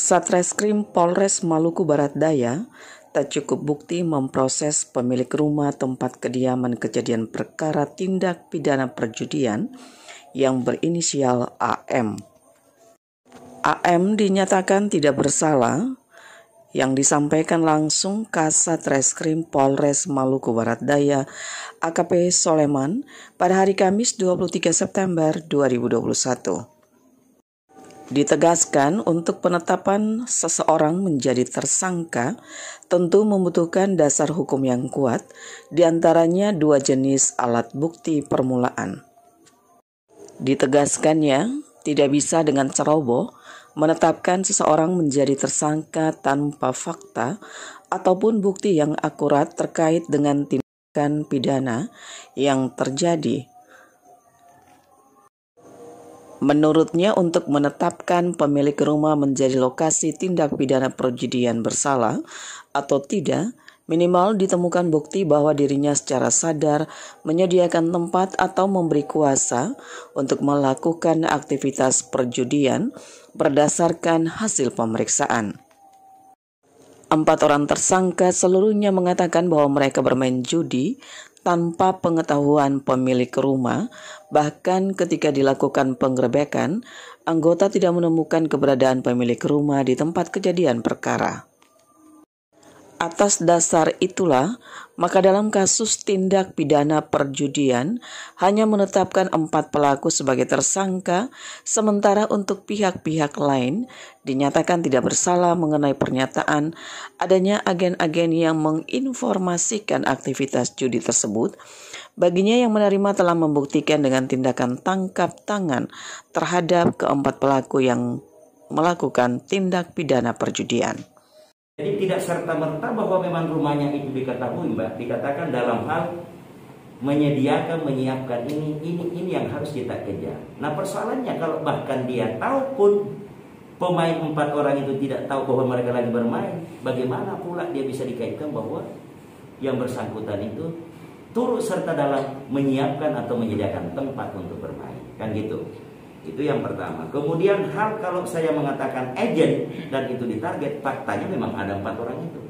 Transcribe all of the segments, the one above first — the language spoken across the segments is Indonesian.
Satreskrim Polres Maluku Barat Daya tak cukup bukti memproses pemilik rumah tempat kediaman kejadian perkara tindak pidana perjudian yang berinisial AM. AM dinyatakan tidak bersalah, yang disampaikan langsung Kasat Reskrim Polres Maluku Barat Daya AKP Soleman pada hari Kamis 23 September 2021. Ditegaskan untuk penetapan seseorang menjadi tersangka tentu membutuhkan dasar hukum yang kuat, diantaranya dua jenis alat bukti permulaan. Ditegaskannya tidak bisa dengan ceroboh menetapkan seseorang menjadi tersangka tanpa fakta ataupun bukti yang akurat terkait dengan tindakan pidana yang terjadi. Menurutnya, untuk menetapkan pemilik rumah menjadi lokasi tindak pidana perjudian bersalah atau tidak, minimal ditemukan bukti bahwa dirinya secara sadar menyediakan tempat atau memberi kuasa untuk melakukan aktivitas perjudian berdasarkan hasil pemeriksaan. 4 orang tersangka seluruhnya mengatakan bahwa mereka bermain judi tanpa pengetahuan pemilik rumah. Bahkan ketika dilakukan penggerebekan, anggota tidak menemukan keberadaan pemilik rumah di tempat kejadian perkara. Atas dasar itulah, maka dalam kasus tindak pidana perjudian hanya menetapkan 4 pelaku sebagai tersangka, sementara untuk pihak-pihak lain dinyatakan tidak bersalah mengenai pernyataan adanya agen-agen yang menginformasikan aktivitas judi tersebut. Baginya yang menerima telah membuktikan dengan tindakan tangkap tangan terhadap keempat pelaku yang melakukan tindak pidana perjudian. Jadi tidak serta-merta bahwa memang rumahnya itu diketahui, Mbak. Dikatakan dalam hal menyediakan, menyiapkan ini yang harus kita kejar. Nah persoalannya kalau bahkan dia tahu pun pemain 4 orang itu tidak tahu bahwa mereka lagi bermain, bagaimana pula dia bisa dikaitkan bahwa yang bersangkutan itu turut serta dalam menyiapkan atau menyediakan tempat untuk bermain, kan gitu. Itu yang pertama. Kemudian hal kalau saya mengatakan agent dan itu ditarget, faktanya memang ada 4 orang itu.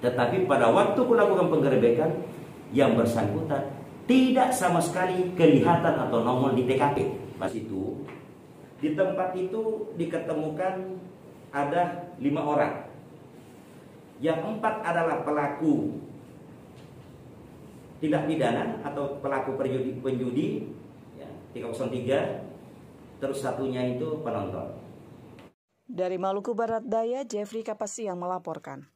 Tetapi pada waktu melakukan penggerebekan, yang bersangkutan tidak sama sekali kelihatan atau nongol di TKP. Pas itu, di tempat itu diketemukan ada 5 orang. Yang 4 adalah pelaku tindak pidana atau pelaku penjudi, ya, 303. Terus satunya itu penonton. Dari Maluku Barat Daya, Jeffrey Kapasi yang melaporkan.